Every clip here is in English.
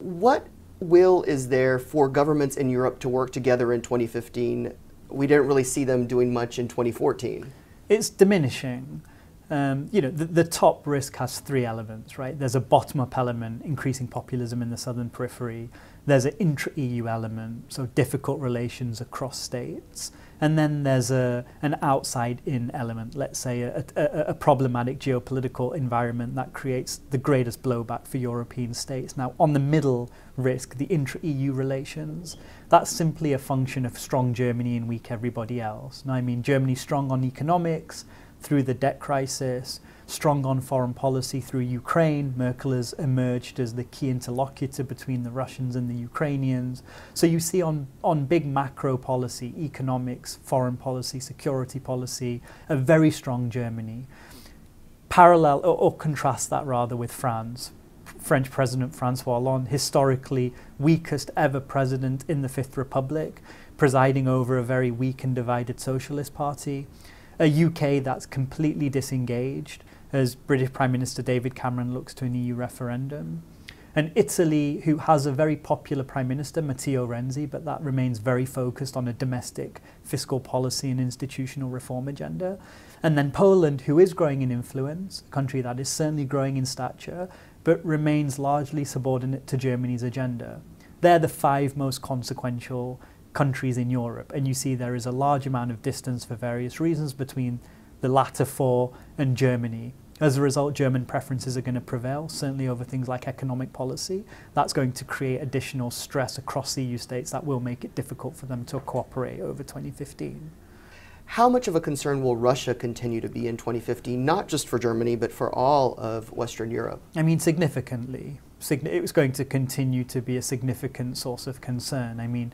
What will is there for governments in Europe to work together in 2015? We didn't really see them doing much in 2014. It's diminishing. The top risk has three elements, right? There's a bottom-up element, increasing populism in the southern periphery. There's an intra-EU element, so difficult relations across states. And then there's an outside-in element, let's say a problematic geopolitical environment that creates the greatest blowback for European states. Now, on the middle risk, the intra-EU relations, that's simply a function of strong Germany and weak everybody else. Now, I mean, Germany's strong on economics through the debt crisis, strong on foreign policy through Ukraine. Merkel has emerged as the key interlocutor between the Russians and the Ukrainians. So you see on big macro policy, economics, foreign policy, security policy, a very strong Germany. Parallel, or contrast that rather with France. French President François Hollande, historically weakest ever president in the Fifth Republic, presiding over a very weak and divided socialist party. A UK that's completely disengaged, as British Prime Minister David Cameron looks to an EU referendum. And Italy, who has a very popular Prime Minister, Matteo Renzi, but that remains very focused on a domestic fiscal policy and institutional reform agenda. And then Poland, who is growing in influence, a country that is certainly growing in stature, but remains largely subordinate to Germany's agenda. They're the five most consequential countries in Europe, and you see there is a large amount of distance for various reasons between the latter four and Germany. As a result, German preferences are going to prevail, certainly over things like economic policy. That's going to create additional stress across the EU states that will make it difficult for them to cooperate over 2015. How much of a concern will Russia continue to be in 2015, not just for Germany, but for all of Western Europe? I mean, significantly. It was going to continue to be a significant source of concern. I mean,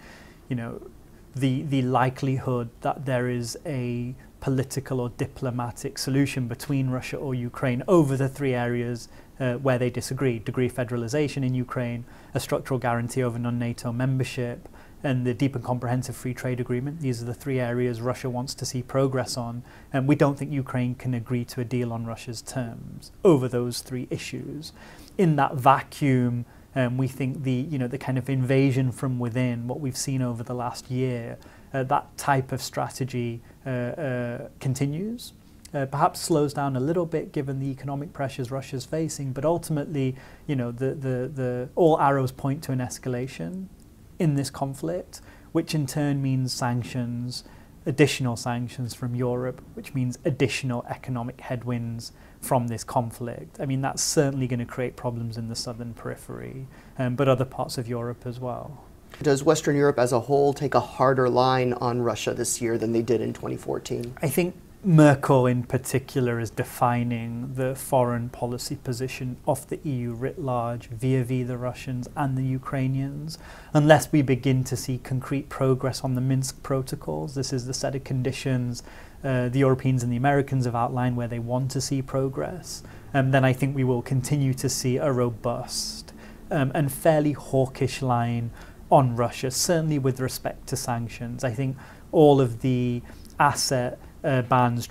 the likelihood that there is a political or diplomatic solution between Russia or Ukraine over the three areas where they disagree: degree of federalization in Ukraine, a structural guarantee over non-NATO membership, and the deep and comprehensive free trade agreement. These are the three areas Russia wants to see progress on, and we don't think Ukraine can agree to a deal on Russia's terms over those three issues. In that vacuum, we think the kind of invasion from within, what we've seen over the last year, that type of strategy continues. Perhaps slows down a little bit given the economic pressures Russia's facing, but ultimately, all arrows point to an escalation in this conflict, which in turn means sanctions, additional sanctions from Europe, which means additional economic headwinds from this conflict. I mean, that's certainly going to create problems in the southern periphery, but other parts of Europe as well. Does Western Europe as a whole take a harder line on Russia this year than they did in 2014? I think Merkel in particular is defining the foreign policy position of the EU writ large vis-a-vis the Russians and the Ukrainians. Unless we begin to see concrete progress on the Minsk protocols, this is the set of conditions the Europeans and the Americans have outlined where they want to see progress, then I think we will continue to see a robust and fairly hawkish line on Russia, certainly with respect to sanctions. I think all of the asset bans,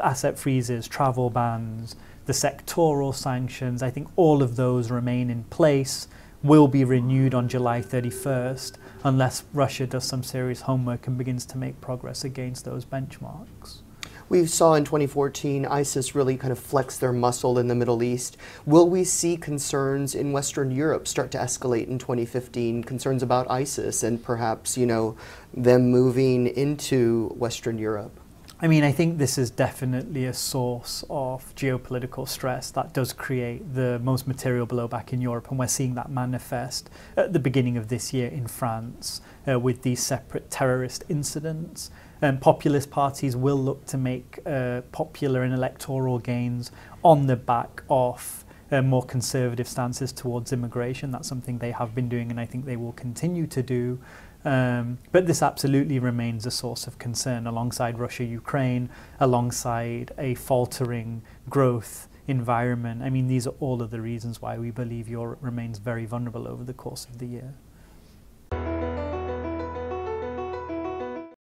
asset freezes, travel bans, the sectoral sanctions, I think all of those remain in place, will be renewed on July 31st unless Russia does some serious homework and begins to make progress against those benchmarks. We saw in 2014 ISIS really kind of flex their muscle in the Middle East. Will we see concerns in Western Europe start to escalate in 2015, concerns about ISIS and perhaps, them moving into Western Europe? I mean, I think this is definitely a source of geopolitical stress that does create the most material blowback in Europe, and we're seeing that manifest at the beginning of this year in France with these separate terrorist incidents. Populist parties will look to make popular and electoral gains on the back of more conservative stances towards immigration. That's something they have been doing, and I think they will continue to do. But this absolutely remains a source of concern alongside Russia-Ukraine, alongside a faltering growth environment. I mean, these are all of the reasons why we believe Europe remains very vulnerable over the course of the year.